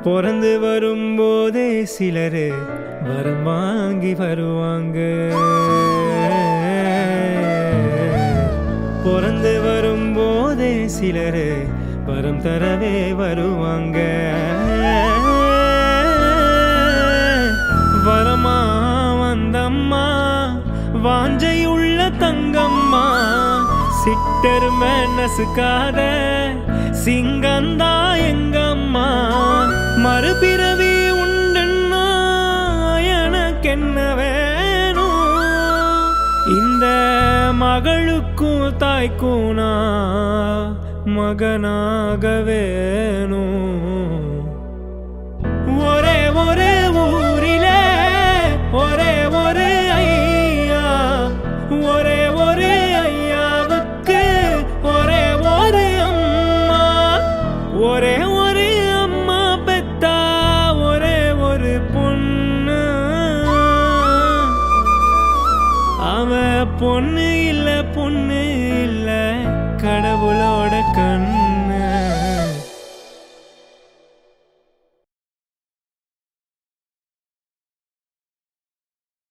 பிறந்து வரும்போதே சிலரு வரம் வாங்கி வருவாங்க. பிறந்து வரும்போதே சிலரு வரம் தரவே வருவாங்க. வரமா வந்தம்மா வாஞ்சையுள்ள தங்கம்மா, சிட்டரும நசுக்காத சிங்கந்தா எங்கம்மா. மறுபிறவி உண்டுன்னா எனக்கென்ன வேணும்? இந்த மகளுக்கும் தாய்க்கும் நான் மகனாக வேணும். ஒரே ஒரே ஊரிலே ஒரே ஒரே ஐயா, ஒரே ஒரே ஐயாவுக்கு ஒரே ஒரு அம்மா. ஒரே ஒரு அம்மா பெத்தா ஒரே ஒரு பொண்ணு. அவ பொண்ணு இல்ல பொண்ணு இல்ல கடவுளோட கண்.